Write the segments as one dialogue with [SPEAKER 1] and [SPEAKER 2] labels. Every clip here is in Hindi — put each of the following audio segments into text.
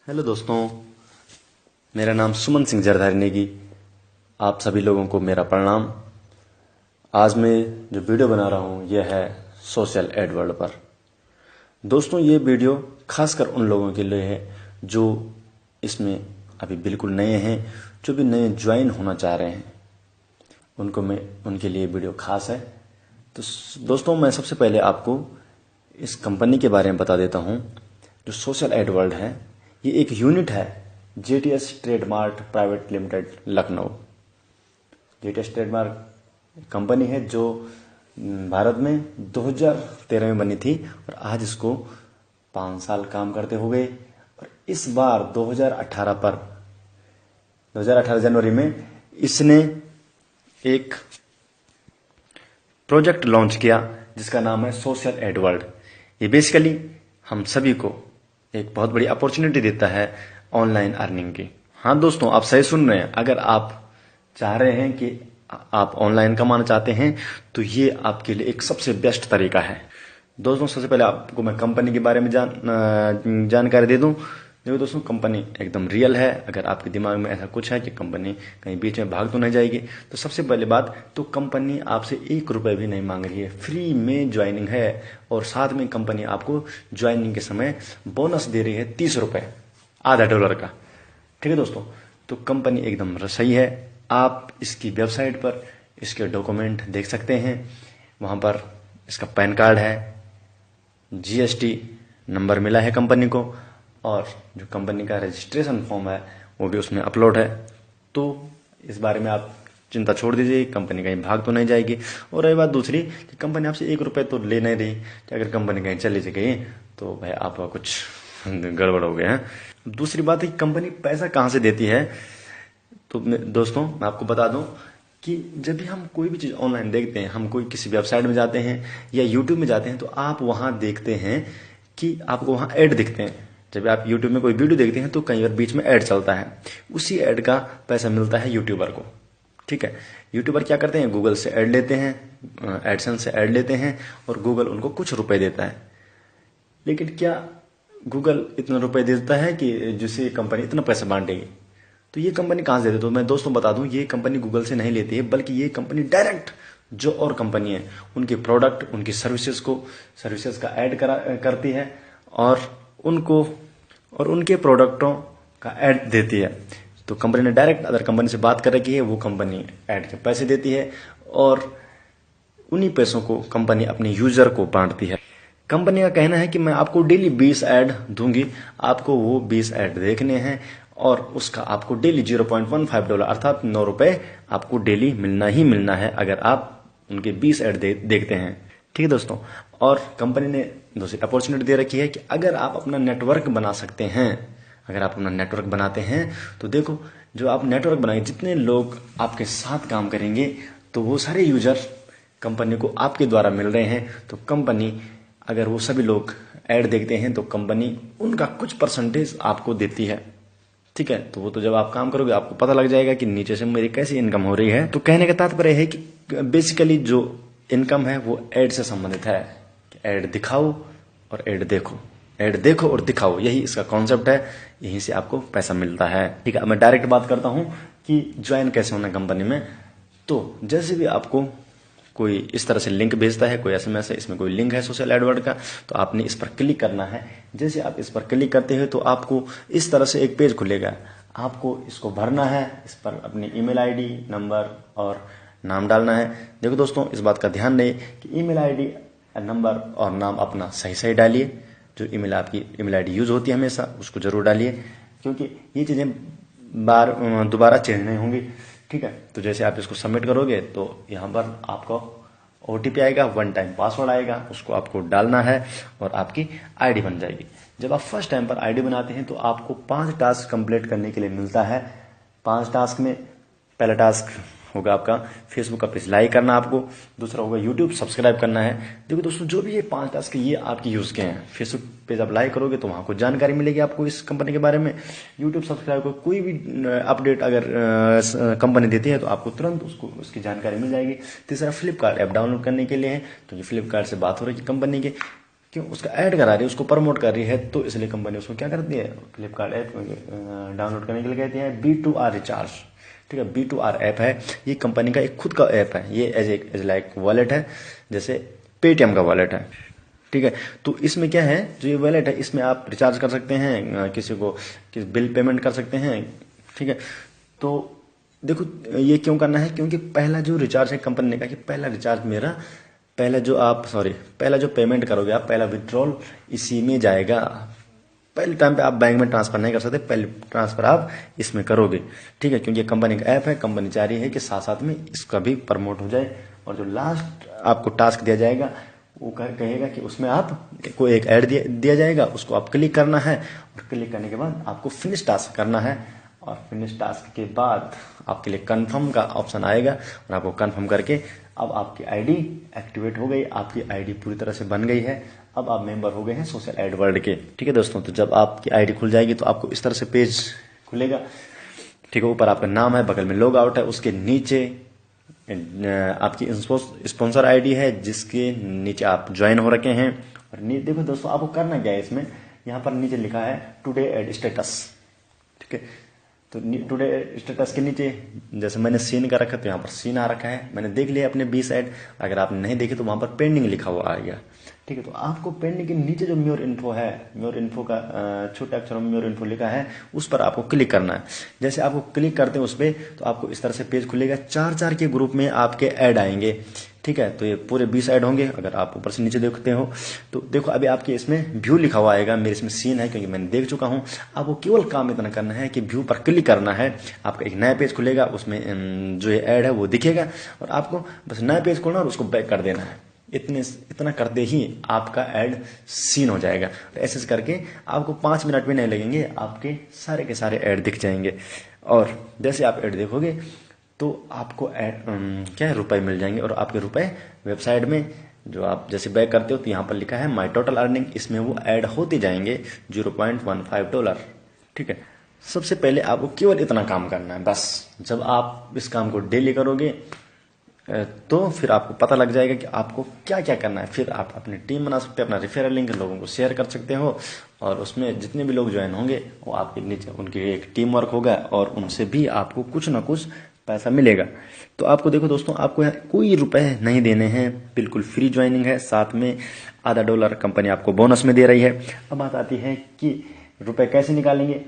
[SPEAKER 1] हेलो दोस्तों, मेरा नाम सुमन सिंह जरधारी नेगी। आप सभी लोगों को मेरा प्रणाम। आज मैं जो वीडियो बना रहा हूँ यह है सोशल एडवर्ड पर। दोस्तों, ये वीडियो खासकर उन लोगों के लिए है जो इसमें अभी बिल्कुल नए हैं, जो भी नए ज्वाइन होना चाह रहे हैं उनके लिए वीडियो खास है। तो दोस्तों, मैं सबसे पहले आपको इस कंपनी के बारे में बता देता हूँ। जो सोशल एडवर्ड है, ये एक यूनिट है JTS trademark private limited Lucknow. JTS trademark company है जो भारत में 2013 में बनी थी और आज इसको 5 साल काम करते हो गए। और इस बार 2018 जनवरी में इसने एक प्रोजेक्ट लॉन्च किया जिसका नाम है सोशल एडवर्ड। ये बेसिकली हम सभी को एक बहुत बड़ी अपॉर्चुनिटी देता है ऑनलाइन अर्निंग की। हाँ दोस्तों, आप सही सुन रहे हैं। अगर आप चाह रहे हैं कि आप ऑनलाइन कमाना चाहते हैं तो ये आपके लिए एक सबसे बेस्ट तरीका है। दोस्तों, सबसे पहले आपको मैं कंपनी के बारे में जानकारी दे दूं। देखो दोस्तों, कंपनी एकदम रियल है। अगर आपके दिमाग में ऐसा कुछ है कि कंपनी कहीं बीच में भाग तो नहीं जाएगी, तो सबसे पहली बात तो कंपनी आपसे 1 रुपए भी नहीं मांग रही है। फ्री में ज्वाइनिंग है और साथ में कंपनी आपको ज्वाइनिंग के समय बोनस दे रही है 30 रुपए, $0.50 का। ठीक है दोस्तों, तो कंपनी एकदम सही है। आप इसकी वेबसाइट पर इसके डॉक्यूमेंट देख सकते हैं। वहां पर इसका पैन कार्ड है, जीएसटी नंबर मिला है कंपनी को, और जो कंपनी का रजिस्ट्रेशन फॉर्म है वो भी उसमें अपलोड है। तो इस बारे में आप चिंता छोड़ दीजिए, कंपनी कहीं भाग तो नहीं जाएगी। और रही बात दूसरी कि कंपनी आपसे 1 रुपए तो ले नहीं रही कि अगर कंपनी कहीं चली गई तो भाई आपका कुछ गड़बड़ हो गया है। दूसरी बात है कि कंपनी पैसा कहाँ से देती है। तो दोस्तों, मैं आपको बता दूं कि जब भी हम कोई भी चीज़ ऑनलाइन देखते हैं, हम कोई किसी वेबसाइट में जाते हैं या यूट्यूब में जाते हैं, तो आप वहाँ देखते हैं कि आपको वहाँ ऐड दिखते हैं। जब आप यूट्यूब में कोई वीडियो देखते हैं तो कई बार बीच में ऐड चलता है, उसी ऐड का पैसा मिलता है यूट्यूबर को। ठीक है, यूट्यूबर क्या करते हैं, गूगल से ऐड लेते हैं, एडसेंस से ऐड लेते हैं और गूगल उनको कुछ रुपए देता है। लेकिन क्या गूगल इतना रुपए देता है कि जिससे कंपनी इतना पैसा बांटेगी? तो ये कंपनी कहाँ से देती है? तो मैं दोस्तों बता दूं, ये कंपनी गूगल से नहीं लेती है, बल्कि ये कंपनी डायरेक्ट जो और कंपनी है उनके प्रोडक्ट, उनकी सर्विसेज का ऐड करती है और उनके प्रोडक्टों का ऐड देती है। तो कंपनी ने डायरेक्ट अदर कंपनी से बात कर रखी है, वो कंपनी ऐड के पैसे देती है और उन्हीं पैसों को कंपनी अपने यूजर को बांटती है। कंपनी का कहना है कि मैं आपको डेली 20 ऐड दूंगी, आपको वो 20 ऐड देखने हैं और उसका आपको डेली $0.15 अर्थात 9 रुपए आपको डेली मिलना ही मिलना है अगर आप उनके 20 ऐड देखते हैं। ठीक है दोस्तों, और कंपनी ने दूसरी अपॉर्चुनिटी दे रखी है कि अगर आप अपना नेटवर्क बना सकते हैं, अगर आप अपना नेटवर्क बनाते हैं तो देखो, जो आप नेटवर्क बनाएंगे, जितने लोग आपके साथ काम करेंगे तो वो सारे यूजर कंपनी को आपके द्वारा मिल रहे हैं। तो कंपनी, अगर वो सभी लोग ऐड देखते हैं तो कंपनी उनका कुछ परसेंटेज आपको देती है। ठीक है, तो वो तो जब आप काम करोगे आपको पता लग जाएगा कि नीचे से मेरी कैसी इनकम हो रही है। तो कहने का तात्पर्य है कि बेसिकली जो इनकम है वो ऐड से संबंधित है। ऐड दिखाओ और ऐड देखो, ऐड देखो और दिखाओ, यही इसका कॉन्सेप्ट है। यहीं से आपको पैसा मिलता है। ठीक है, मैं डायरेक्ट बात करता हूं कि ज्वाइन कैसे होना कंपनी में। तो जैसे भी आपको कोई इस तरह से लिंक भेजता है, कोई एसएमएस है, इसमें कोई लिंक है सोशल एडवर्ड का, तो आपने इस पर क्लिक करना है। जैसे आप इस पर क्लिक करते हैं तो आपको इस तरह से एक पेज खुलेगा। आपको इसको भरना है, इस पर अपनी ईमेल आईडी, नंबर और नाम डालना है। देखो दोस्तों, इस बात का ध्यान रहे कि ईमेल आईडी, नंबर और नाम अपना सही सही डालिए। जो आपकी ईमेल आईडी यूज होती है हमेशा, उसको जरूर डालिए, क्योंकि ये चीजें दोबारा चेंज नहीं होंगी। ठीक है, तो जैसे आप इसको सबमिट करोगे तो यहाँ पर आपको OTP आएगा, 1 टाइम पासवर्ड आएगा, उसको आपको डालना है और आपकी आईडी बन जाएगी। जब आप फर्स्ट टाइम पर आईडी बनाते हैं तो आपको 5 टास्क कंप्लीट करने के लिए मिलता है। 5 टास्क में पहला टास्क होगा आपका फेसबुक का पेज लाइक करना, आपको दूसरा होगा यूट्यूब सब्सक्राइब करना है। देखो दोस्तों, जो भी ये 5 टास्क ये आपके यूज के हैं। फेसबुक पेज आप लाइक करोगे तो वहां कुछ जानकारी मिलेगी आपको इस कंपनी के बारे में। यूट्यूब सब्सक्राइब को कोई भी अपडेट अगर कंपनी देती है तो आपको तुरंत उसकी जानकारी मिल जाएगी। तीसरा फ्लिपकार्ट ऐप डाउनलोड करने के लिए है, तो ये फ्लिपकार्ट से बात हो रही है कंपनी के, क्यों, उसका ऐड करा रही है, उसको प्रमोट कर रही है, तो इसलिए कंपनी उसको क्या करती है, फ्लिपकार्ट ऐप डाउनलोड करने के लिए कहती है B2R रिचार्ज। ठीक है, B2R ऐप है, ये कंपनी का एक खुद का ऐप है, ये एज लाइक वॉलेट है, जैसे पेटीएम का वॉलेट है। ठीक है, तो इसमें क्या है, जो ये वॉलेट है इसमें आप रिचार्ज कर सकते हैं, किसी बिल पेमेंट कर सकते हैं। ठीक है, तो देखो ये क्यों करना है, क्योंकि पहला जो रिचार्ज है, कंपनी ने कहा कि पहला रिचार्ज मेरा, पहला जो पेमेंट करोगे आप, पहला विड्रॉल इसी में जाएगा। पहले टाइम पे आप बैंक में ट्रांसफर नहीं कर सकते, पहले ट्रांसफर आप इसमें करोगे। ठीक है, क्योंकि कंपनी का ऐप है, कंपनी चाह रही है कि साथ साथ में इसका भी प्रमोट हो जाए। और जो लास्ट आपको टास्क दिया जाएगा वो कहेगा कि उसमें आपको एक ऐड दिया जाएगा, उसको आप क्लिक करना है, और क्लिक करने के बाद आपको फिनिश टास्क करना है, और फिनिश टास्क के बाद आपके लिए कंफर्म का ऑप्शन आएगा, और आपको कंफर्म करके अब आपकी आईडी एक्टिवेट हो गई, आपकी आईडी पूरी तरह से बन गई है, अब आप मेंबर हो गए हैं सोशल एड वर्ल्ड के। ठीक है दोस्तों, तो जब आपकी आईडी खुल जाएगी तो आपको इस तरह से पेज खुलेगा। ठीक है, ऊपर आपका नाम है, बगल में लॉग आउट है, उसके नीचे आपकी स्पॉन्सर आईडी है, जिसके नीचे आप ज्वाइन हो रखे हैं। और देखो दोस्तों, आपको करना क्या है इसमें, यहाँ पर नीचे लिखा है टुडे एड स्टेटस। ठीक है, तो टुडे स्टेटस के नीचे जैसे मैंने सीन का रखा, तो यहाँ पर सीन आ रखा है, मैंने देख लिया अपने 20 ऐड। अगर आपने नहीं देखे तो वहां पर पेंडिंग लिखा हुआ आ गया। ठीक है, तो आपको पेंडिंग के नीचे जो म्योर इन्फो है, म्योर इन्फो का छोटे अक्षरों में म्योर इन्फो लिखा है, उस पर आपको क्लिक करना है। जैसे आपको क्लिक करते हैं उस पर, तो आपको इस तरह से पेज खुलेगा, 4-4 के ग्रुप में आपके ऐड आएंगे। ठीक है, तो ये पूरे 20 ऐड होंगे। अगर आप ऊपर से नीचे देखते हो तो देखो अभी आपके इसमें व्यू लिखा हुआ आएगा, मेरे इसमें सीन है क्योंकि मैंने देख चुका हूं। आपको केवल काम इतना करना है कि व्यू पर क्लिक करना है, आपका एक नया पेज खुलेगा, उसमें जो ये ऐड है वो दिखेगा, और आपको बस नया पेज खोलना और उसको बैक कर देना है। इतना करते ही आपका ऐड सीन हो जाएगा। तो ऐसे करके आपको 5 मिनट भी नहीं लगेंगे, आपके सारे के सारे ऐड दिख जाएंगे। और जैसे आप ऐड देखोगे तो आपको क्या है, रुपए मिल जाएंगे, और आपके रुपए वेबसाइट में जो आप जैसे बैक करते हो तो यहाँ पर लिखा है माई टोटल अर्निंग, इसमें वो ऐड होते जाएंगे $0.15। ठीक है, सबसे पहले आपको केवल इतना काम करना है बस। जब आप इस काम को डेली करोगे तो फिर आपको पता लग जाएगा कि आपको क्या क्या करना है। फिर आप अपनी टीम बना सकते हैं, अपना रेफरल लिंक लोगों को शेयर कर सकते हो, और उसमें जितने भी लोग ज्वाइन होंगे वो आपके नीचे उनकी एक टीम वर्क होगा, और उनसे भी आपको कुछ ना कुछ पैसा मिलेगा। तो आपको देखो दोस्तों, आपको यहाँ कोई रुपए नहीं देने हैं, बिल्कुल फ्री ज्वाइनिंग है, साथ में $0.5 कंपनी आपको बोनस में दे रही है। अब बात आती है कि रुपए कैसे निकालेंगे।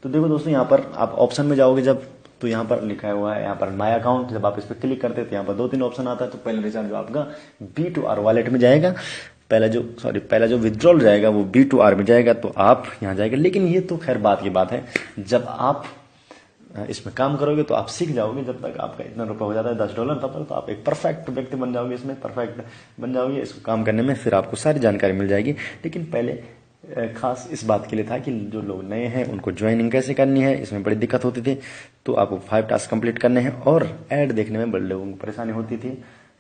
[SPEAKER 1] तो देखो दोस्तों, यहाँ पर आप ऑप्शन में जाओगे जब, तो यहाँ पर लिखा हुआ है यहाँ पर माय अकाउंट। जब आप इस पर क्लिक करते हैं तो यहाँ पर 2-3 ऑप्शन आता है। तो पहला रिचार्ज आपका B2R वॉलेट में जाएगा, पहला जो विड्रॉल जाएगा वो B2R में जाएगा, तो आप यहाँ जाएगा। लेकिन ये तो खैर बात की बात है, जब आप इसमें काम करोगे तो आप सीख जाओगे। जब तक आपका इतना रुपया हो जाता है $10, तब तक तो आप एक परफेक्ट व्यक्ति बन जाओगे, इसमें परफेक्ट बन जाओगे इसको काम करने में, फिर आपको सारी जानकारी मिल जाएगी। लेकिन पहले खास इस बात के लिए था कि जो लोग नए हैं उनको ज्वाइनिंग कैसे करनी है, इसमें बड़ी दिक्कत होती थी। तो आपको 5 टास्क कंप्लीट करने हैं, और ऐड देखने में बड़े लोगों को परेशानी होती थी,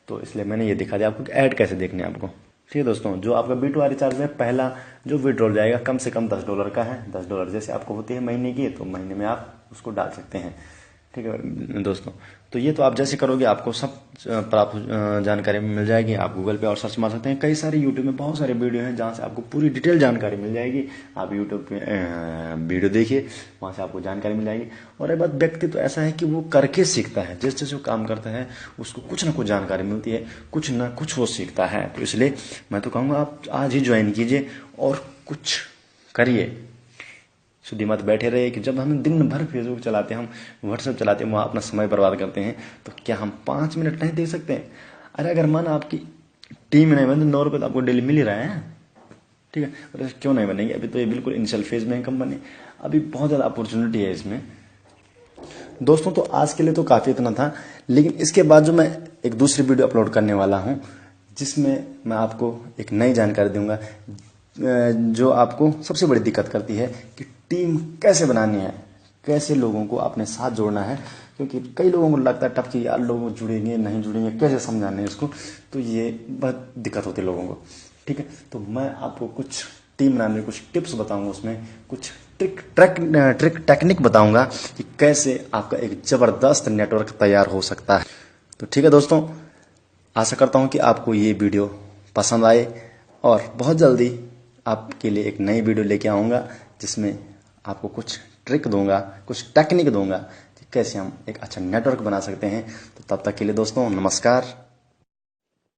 [SPEAKER 1] तो इसलिए मैंने ये दिखा दिया आपको कि ऐड कैसे देखने हैं आपको। ठीक है दोस्तों, जो आपका B2R रिचार्ज में पहला जो विड्रॉल जाएगा कम से कम $10 का है। $10 जैसे आपको होती है महीने की, तो महीने में आप उसको डाल सकते हैं। ठीक है दोस्तों, तो ये तो आप जैसे करोगे आपको सब प्राप्त जानकारी मिल जाएगी। आप गूगल पे और सर्च मार सकते हैं, कई सारे यूट्यूब में बहुत सारे वीडियो हैं जहाँ से आपको पूरी डिटेल जानकारी मिल जाएगी। आप यूट्यूब पे वीडियो देखिए, वहाँ से आपको जानकारी मिल जाएगी। और एक बात, व्यक्ति तो ऐसा है कि वो करके सीखता है, जिस जैसे काम करता है उसको कुछ ना कुछ जानकारी मिलती है, कुछ ना कुछ वो सीखता है। तो इसलिए मैं तो कहूँगा आप आज ही ज्वाइन कीजिए और कुछ करिए, शुद्धि मत बैठे रहे। कि जब हम दिन भर फेसबुक चलाते हैं, हम व्हाट्सएप चलाते हैं, वहाँ अपना समय बर्बाद करते हैं, तो क्या हम 5 मिनट नहीं दे सकते हैं? अरे अगर मन आपकी टीम नहीं बने तो $9 तो आपको डेली मिल ही रहा है। ठीक है, और क्यों नहीं बनेंगे? अभी तो ये बिल्कुल इनिशियल फेज में है कंपनी, अभी बहुत ज़्यादा अपॉर्चुनिटी है इसमें दोस्तों। तो आज के लिए तो काफ़ी इतना था, लेकिन इसके बाद जो मैं एक दूसरी वीडियो अपलोड करने वाला हूँ, जिसमें मैं आपको एक नई जानकारी दूंगा, जो आपको सबसे बड़ी दिक्कत करती है कि टीम कैसे बनानी है, कैसे लोगों को अपने साथ जोड़ना है। क्योंकि कई लोगों को लगता है टफ कि यार लोग जुड़ेंगे नहीं जुड़ेंगे, कैसे समझाने हैं इसको, तो ये बहुत दिक्कत होती है लोगों को। ठीक है, तो मैं आपको कुछ टीम बनाने में कुछ टिप्स बताऊंगा, उसमें कुछ ट्रिक टेक्निक बताऊंगा कि कैसे आपका एक ज़बरदस्त नेटवर्क तैयार हो सकता है। तो ठीक है दोस्तों, आशा करता हूँ कि आपको ये वीडियो पसंद आए, और बहुत जल्दी आपके लिए एक नई वीडियो लेके आऊँगा जिसमें आपको कुछ ट्रिक दूंगा, कुछ टेक्निक दूंगा कि कैसे हम एक अच्छा नेटवर्क बना सकते हैं। तो तब तक के लिए दोस्तों नमस्कार।